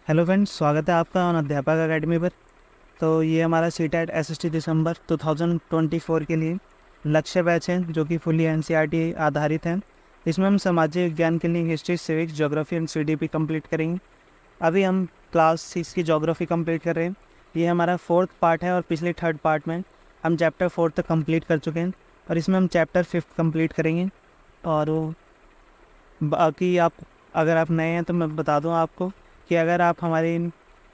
Hello friends, स्वागत है आपका ऑन अध्यापक अकेडमी पर। तो ये हमारा सीटेट एसएसटी दिसंबर 2024 के लिए लक्ष्य बैच है जो कि फुली एनसीईआरटी आधारित है। इसमें हम सामाजिक विज्ञान के लिए history, civics, geography and CDP complete करेंगे। अभी हम क्लास 6 की ज्योग्राफी कंप्लीट कर रहे हैं। ये हमारा 4th पार्ट है और पिछले 3rd पार्ट में हम चैप्टर 4 तक कंप्लीट कर चुके हैं और इसमें हम चैप्टर 5 कंप्लीट करेंगे। और बाकी आप अगर आप नए हैं तो मैं बता दूं आपको कि अगर आप हमारे इन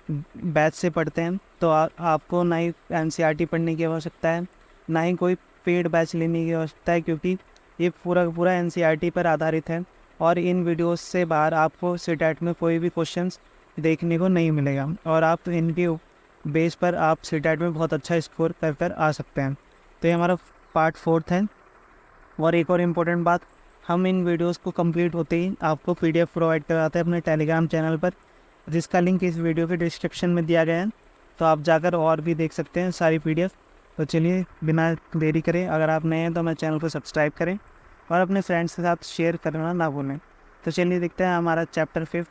बैच से पढ़ते हैं तो आपको ना ही एनसीईआरटी पढ़ने की आवश्यकता है, ना ही कोई पेड बैच लेने की आवश्यकता है, क्योंकि ये पूरा पूरा एनसीईआरटी पर आधारित है। और इन वीडियोस से बाहर आपको सीटेट में कोई भी क्वेश्चंस देखने को नहीं मिलेगा और आप इनके बेस पर आप सीटेट में बहुत अच्छा स्कोर कर कर आ सकते हैं। तो ये हमारा पार्ट 4 है। और एक और इम्पोर्टेंट बात, हम इन वीडियोस को कंप्लीट होते ही आपको पीडीएफ प्रोवाइड कराते हैं अपने टेलीग्राम चैनल पर, जिसका लिंक इस वीडियो के डिस्क्रिप्शन में दिया गया है। तो आप जाकर और भी देख सकते हैं सारी पीडीएफ। तो चलिए बिना देरी करें, अगर आप नए हैं तो हमारे चैनल को सब्सक्राइब करें और अपने फ्रेंड्स के साथ शेयर करना ना भूलें। तो चलिए देखते हैं हमारा चैप्टर 5,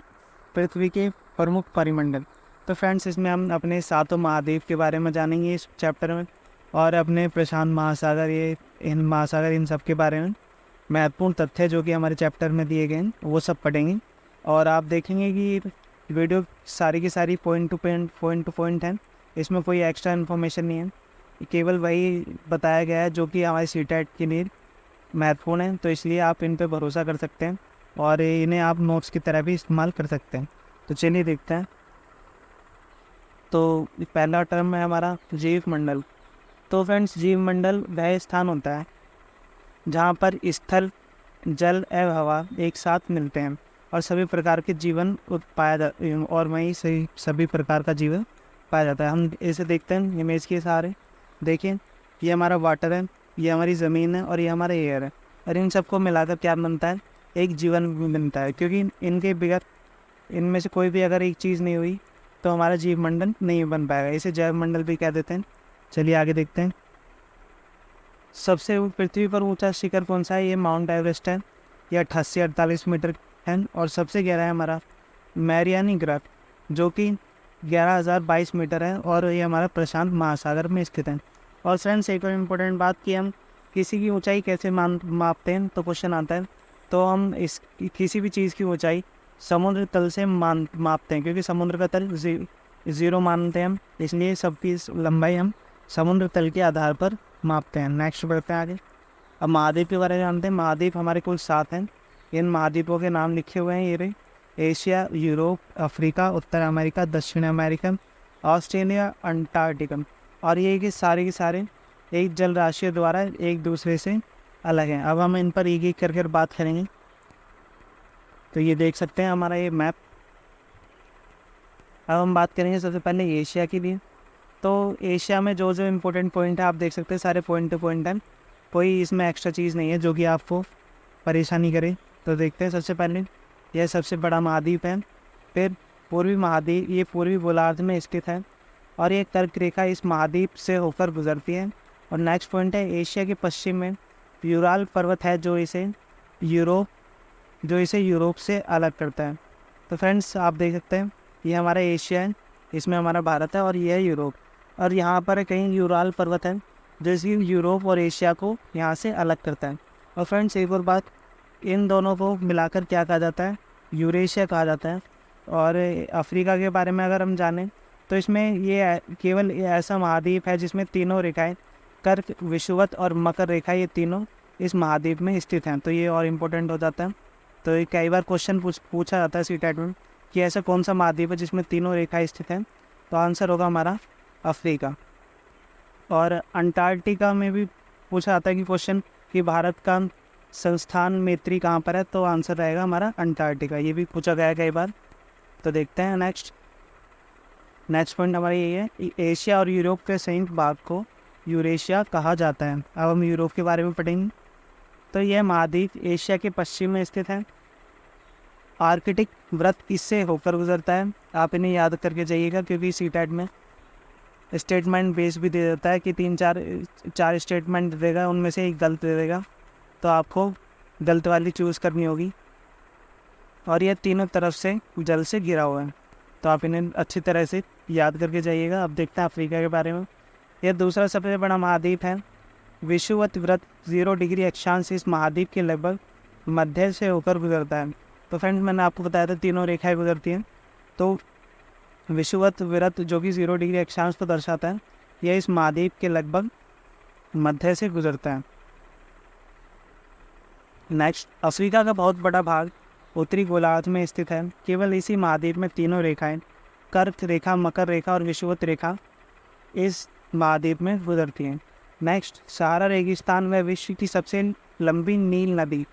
पृथ्वी के प्रमुख परिमंडल। तो फ्रेंड्स, इसमें हम अपने 7 महाद्वीप के बारे में जानेंगे इस चैप्टर में, और अपने प्रशांत महासागर, ये इन महासागर, इन सब के बारे में महत्वपूर्ण तथ्य जो कि हमारे चैप्टर में दिए गए हैं वो सब पढ़ेंगे। और आप देखेंगे कि वीडियो सारी की सारी पॉइंट टू पॉइंट है, इसमें कोई एक्स्ट्रा इन्फॉर्मेशन नहीं है, केवल वही बताया गया है जो कि हमारे सीटेट के लिए महत्वपूर्ण है। तो इसलिए आप इन पे भरोसा कर सकते हैं और इन्हें आप नोट्स की तरह भी इस्तेमाल कर सकते हैं। तो चलिए देखते हैं। तो पहला टर्म है हमारा जीव मंडल। तो फ्रेंड्स, जीव मंडल वह स्थान होता है जहाँ पर स्थल, जल एवं हवा एक साथ मिलते हैं और सभी प्रकार के जीवन पाया जाता, और वहीं से सभी प्रकार का जीवन पाया जाता है। हम इसे देखते हैं इमेज के सहारे। देखिए, ये हमारा वाटर है, ये हमारी ज़मीन है और ये हमारा एयर है, और इन सबको मिलाकर क्या बनता है? एक जीवन बनता है, क्योंकि इनके बगैर, इनमें से कोई भी अगर एक चीज़ नहीं हुई तो हमारा जीव मंडल नहीं बन पाएगा। इसे जैव मंडल भी कह देते हैं। चलिए आगे देखते हैं। सबसे पृथ्वी पर ऊंचा शिखर कौन सा है? ये माउंट एवरेस्ट है। ये 88-48 मीटर है। और सबसे गहरा है हमारा मैरियानी ग्राफ, जो कि 11,022 मीटर है, और ये हमारा प्रशांत महासागर में स्थित है। और फ्रेंड्स, एक और इम्पोर्टेंट बात कि हम किसी की ऊंचाई कैसे मापते हैं, तो क्वेश्चन आता है। तो हम इस किसी भी चीज़ की ऊंचाई समुद्र तल से मापते हैं, क्योंकि समुद्र का तल ज़ीरो मानते हैं हम, इसलिए सबकी लंबाई हम समुद्र तल के आधार पर मापते हैं। नेक्स्ट बढ़ते हैं आगे। अब महाद्वीप के बारे में जानते हैं। महाद्वीप हमारे कुल 7 हैं। इन महाद्वीपों के नाम लिखे हुए हैं ये रहे: एशिया, यूरोप, अफ्रीका, उत्तर अमेरिका, दक्षिण अमेरिका, ऑस्ट्रेलिया, अंटार्कटिका। और ये कि सारे एक जल राशि द्वारा एक दूसरे से अलग हैं। अब हम इन पर एक एक करके बात करेंगे। तो ये देख सकते हैं हमारा ये मैप। अब हम बात करेंगे सबसे पहले एशिया के लिए। तो एशिया में जो जो इम्पोर्टेंट पॉइंट है आप देख सकते हैं, सारे पॉइंट टू पॉइंट हैं, कोई इसमें एक्स्ट्रा चीज़ नहीं है जो कि आपको परेशानी करे। तो देखते हैं। सबसे पहले यह सबसे बड़ा महाद्वीप है। फिर पूर्वी महाद्वीप, ये पूर्वी गोलार्ध में स्थित है और ये कर्क रेखा इस महाद्वीप से होकर गुजरती है। और नेक्स्ट पॉइंट है एशिया के पश्चिम में यूराल पर्वत है, जो इसे यूरोप से अलग करता है। तो फ्रेंड्स, आप देख सकते हैं ये हमारा एशिया है, इसमें हमारा भारत है, और ये है यूरोप। और यहाँ पर कहीं यूराल पर्वत है जो इसी यूरोप और एशिया को यहाँ से अलग करता है। और फ्रेंड्स, एक और बात, इन दोनों को मिलाकर क्या कहा जाता है? यूरेशिया कहा जाता है। और अफ्रीका के बारे में अगर हम जानें तो इसमें ये केवल ऐसा महाद्वीप है जिसमें तीनों रेखाएं, कर्क, विषुवत और मकर रेखा, ये तीनों इस महाद्वीप में स्थित हैं। तो ये और इम्पोर्टेंट हो जाता है। तो ये कई बार क्वेश्चन पूछा जाता है सीटेट में कि ऐसा कौन सा महाद्वीप है जिसमें तीनों रेखाएं स्थित हैं? तो आंसर होगा हमारा अफ्रीका। और अंटार्कटिका में भी पूछा जाता है कि क्वेश्चन कि भारत का संस्थान मैत्री कहाँ पर है? तो आंसर रहेगा हमारा अंटार्कटिका। ये भी पूछा गया है कई बार। तो देखते हैं नेक्स्ट पॉइंट हमारा ये है, एशिया और यूरोप के संयुक्त भाग को यूरेशिया कहा जाता है। अब हम यूरोप के बारे में पढ़ेंगे। तो यह महाद्वीप एशिया के पश्चिम में स्थित है। आर्कटिक वृत्त इससे होकर गुजरता है। आप इन्हें याद करके जाइएगा, क्योंकि सीटेट में स्टेटमेंट बेस भी दे देता है कि 3-4 स्टेटमेंट दे देगा, उनमें से एक गलत दे देगा, तो आपको गलत वाली चूज़ करनी होगी। और यह तीनों तरफ से जल से घिरा हुआ है। तो आप इन्हें अच्छी तरह से याद करके जाइएगा। अब देखते हैं अफ्रीका के बारे में। यह दूसरा सबसे बड़ा महाद्वीप है। विषुवत वृत्त 0 डिग्री अक्षांश इस महाद्वीप के लगभग मध्य से होकर गुजरता है। तो फ्रेंड्स, मैंने आपको बताया था तीनों रेखाएं गुजरती हैं। तो विषुवत वृत्त जो कि 0 डिग्री अक्षांश को दर्शाता है, यह इस महाद्वीप के लगभग मध्य से गुजरता है। नेक्स्ट, अफ्रीका का बहुत बड़ा भाग उत्तरी गोलार्ध में स्थित है। केवल इसी महाद्वीप में तीनों रेखाएं, कर्क रेखा, मकर रेखा और विषुवत रेखा, इस महाद्वीप में गुजरती हैं। नेक्स्ट, सहारा रेगिस्तान व विश्व की सबसे लंबी नील नदी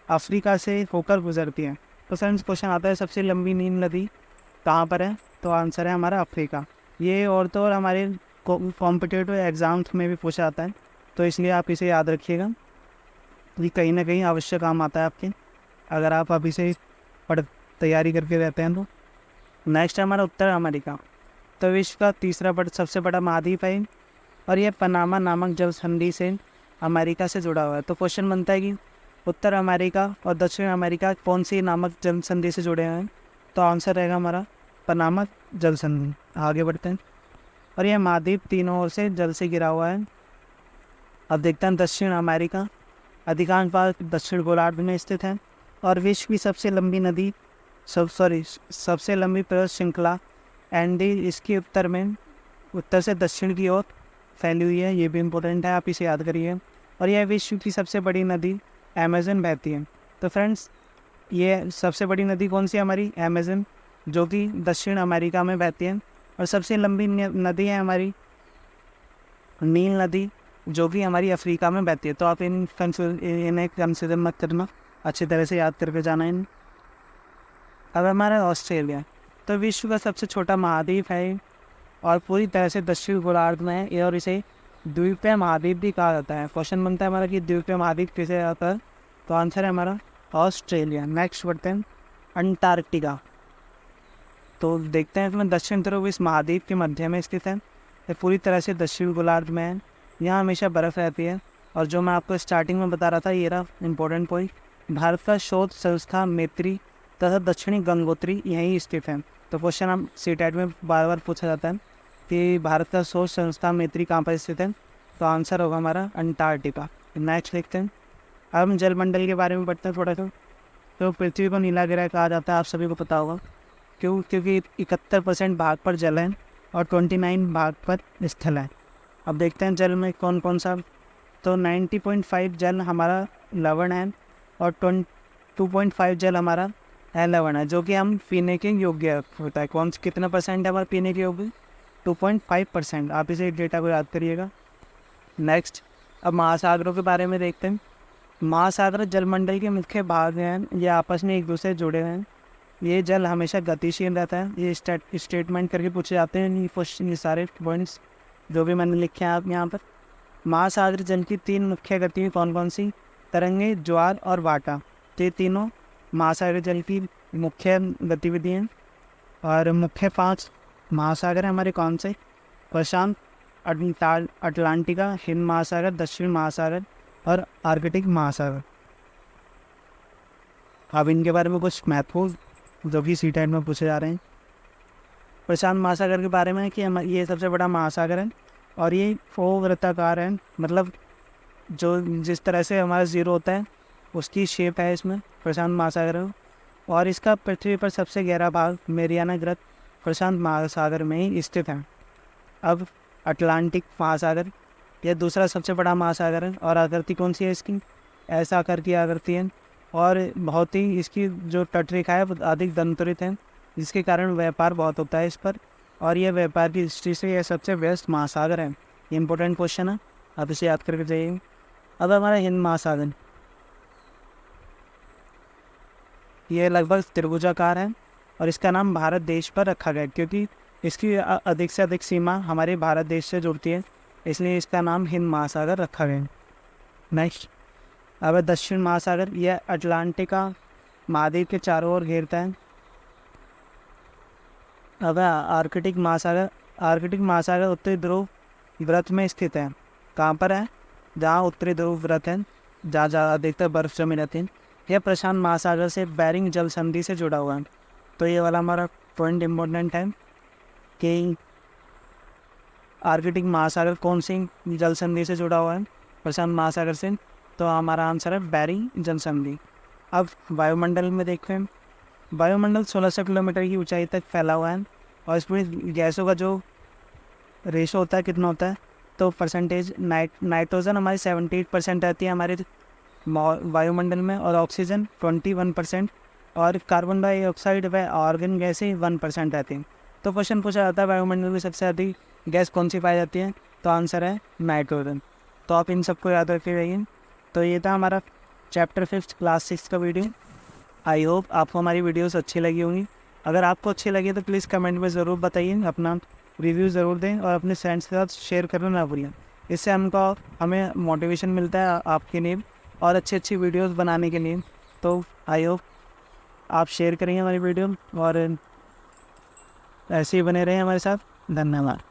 अफ्रीका से होकर गुजरती है। तो फ्रेंड्स, क्वेश्चन आता है सबसे लंबी नील नदी कहाँ पर है? तो आंसर है हमारा अफ्रीका। ये और तो और हमारे कॉम्पिटिटिव एग्ज़ाम्स में भी पूछा जाता है, तो इसलिए आप इसे याद रखिएगा। ये कहीं ना कहीं अवश्य काम आता है आपके, अगर आप अभी से तैयारी करके रहते हैं तो। नेक्स्ट है हमारा उत्तर अमेरिका। तो विश्व का तीसरा सबसे बड़ा महाद्वीप है और यह पनामा नामक जल संधि से अमेरिका से जुड़ा हुआ है। तो क्वेश्चन बनता है कि उत्तर अमेरिका और दक्षिण अमेरिका कौन सी नामक जल संधि से जुड़े हैं? तो आंसर रहेगा हमारा पनामा जल संधि। आगे बढ़ते हैं। और यह महाद्वीप तीनों ओर से जल से घिरा हुआ है। अब देखते हैं दक्षिण अमेरिका। अधिकांश भाग दक्षिण गोलार्ध में स्थित है और विश्व की सबसे लंबी नदी सबसे लंबी पर्वत श्रृंखला एंडी इसके उत्तर से दक्षिण की ओर फैली हुई है। ये भी इम्पोर्टेंट है, आप इसे याद करिए। और यह विश्व की सबसे बड़ी नदी अमेज़न बहती है। तो फ्रेंड्स, ये सबसे बड़ी नदी कौन सी है? हमारी अमेज़न, जो कि दक्षिण अमेरिका में बहती है। और सबसे लंबी नदी है हमारी नील नदी, जो कि हमारी अफ्रीका में बहती है। तो आप इन्हें कंसिडर मत करना, अच्छी तरह से याद करके जाना इन। अब हमारा ऑस्ट्रेलिया। तो विश्व का सबसे छोटा महाद्वीप है और पूरी तरह से दक्षिण गोलार्ध में है और इसे द्वीपीय महाद्वीप भी कहा जाता है। क्वेश्चन बनता है हमारा कि द्वीपीय महाद्वीप किसे जाता है? तो आंसर है हमारा ऑस्ट्रेलिया। नेक्स्ट बढ़ते हैं अंटार्कटिका। तो देखते हैं इसमें दक्षिण ध्रुव इस महाद्वीप के मध्य में स्थित है। ये पूरी तरह से दक्षिण गोलार्ध में है। यहाँ हमेशा बर्फ़ रहती है। और जो मैं आपको स्टार्टिंग में बता रहा था, ये रहा इम्पोर्टेंट पॉइंट, भारत का शोध संस्था मैत्री तथा दक्षिणी गंगोत्री यहीं स्थित है। तो क्वेश्चन हम सीटेट में बार बार पूछा जाता है कि भारत का शोध संस्था मैत्री कहाँ पर स्थित है? तो आंसर होगा हमारा अंटार्कटिका। नेक्स्ट देखते हैं। अब हम जलमंडल के बारे में पढ़ते हैं थोड़ा सा। तो पृथ्वी को नीला ग्रह कहा जाता है, आप सभी को पता होगा। क्योंकि 71% भाग पर जल है और 29 भाग पर स्थल है। अब देखते हैं जल में कौन कौन सा। तो 90.5 जल हमारा लवण है और 2.5 जल हमारा लवण है, जो कि हम पीने के योग्य होता है। कितना परसेंट है हमारा पीने के योग्य? 2.5%। आप इसे डेटा को याद करिएगा। नेक्स्ट, अब महासागरों के बारे में देखते हैं। महासागर जलमंडल के मुख्य भाग हैं, ये आपस में एक दूसरे जुड़े हैं। ये जल हमेशा गतिशील रहता है। ये स्टेटमेंट करके पूछे जाते हैं ये सारे पॉइंट्स जो भी मैंने लिखे हैं आप यहाँ पर। महासागर जल की 3 मुख्य गतियाँ कौन कौन सी? तरंगे, ज्वार और वाटा। तो ये तीनों महासागर जल की मुख्य गतिविधि हैं। और मुख्य 5 महासागर हैं हमारे कौन से? प्रशांत, अटलांटिका, हिंद महासागर, दक्षिण महासागर और आर्कटिक महासागर। अब इनके बारे में कुछ महत्वपूर्ण जो कि सीटेट में पूछे जा रहे हैं। प्रशांत महासागर के बारे में कि ये सबसे बड़ा महासागर है और ये वृत्ताकार है, मतलब जो जिस तरह से हमारा ज़ीरो होता है उसकी शेप है इसमें प्रशांत महासागर है। और इसका पृथ्वी पर सबसे गहरा भाग मेरियाना ग्रत प्रशांत महासागर में ही स्थित है। अब अटलांटिक महासागर, यह दूसरा सबसे बड़ा महासागर है और आकृति कौन सी है इसकी? ऐसा आकार की आकृति है और बहुत ही इसकी जो तटरेखा है वो अधिक दंतरित है, जिसके कारण व्यापार बहुत होता है इस पर। और यह व्यापार की दृष्टि से यह सबसे व्यस्त महासागर है। ये इंपॉर्टेंट क्वेश्चन है, आप इसे याद करके जाइए। अब हमारा हिंद महासागर, यह लगभग त्रिभुजाकार है और इसका नाम भारत देश पर रखा गया क्योंकि इसकी अधिक से अधिक सीमा हमारे भारत देश से जुड़ती है, इसलिए इसका नाम हिंद महासागर रखा गया। नेक्स्ट, अब दक्षिण महासागर, यह अटलांटिका महाद्वीप के चारों ओर घेरता है। अब आर्कटिक महासागर उत्तरी ध्रुव व्रत में स्थित है। कहाँ पर है? जहाँ उत्तरी ध्रुव व्रत है, जहाँ ज़्यादा अधिकतर बर्फ जमी रहती है। यह प्रशांत महासागर से बेरिंग जल संधि से जुड़ा हुआ है। तो ये वाला हमारा पॉइंट इम्पोर्टेंट है कि आर्कटिक महासागर कौन सी जल संधि से जुड़ा हुआ है, प्रशांत महासागर से। तो हमारा आंसर है बेरिंग जल संधि। अब वायुमंडल में देखते हैं, वायुमंडल 1600 किलोमीटर की ऊंचाई तक फैला हुआ है और इसमें गैसों का जो रेशो होता है कितना होता है, तो परसेंटेज नाइट्रोजन हमारी 78% रहती है हमारे वायुमंडल में और ऑक्सीजन 21% और कार्बन डाइऑक्साइड व ऑर्गन गैसें 1% रहती हैं। तो क्वेश्चन पूछा जाता है वायुमंडल में सबसे अधिक गैस कौन सी पाई जाती है, तो आंसर है नाइट्रोजन। तो आप इन सबको याद रखे रहिए। तो ये था हमारा चैप्टर 5 क्लास 6 का वीडियो। आई होप आपको हमारी वीडियोस अच्छी लगी होंगी। अगर आपको अच्छी लगी तो प्लीज़ कमेंट में ज़रूर बताइए, अपना रिव्यू ज़रूर दें और अपने फ्रेंड्स के साथ शेयर करना ना भूलें। इससे हमें मोटिवेशन मिलता है आपके लिए और अच्छी वीडियोस बनाने के लिए। तो आई होप आप शेयर करेंगे हमारी वीडियो और ऐसे ही बने रहें हमारे साथ। धन्यवाद।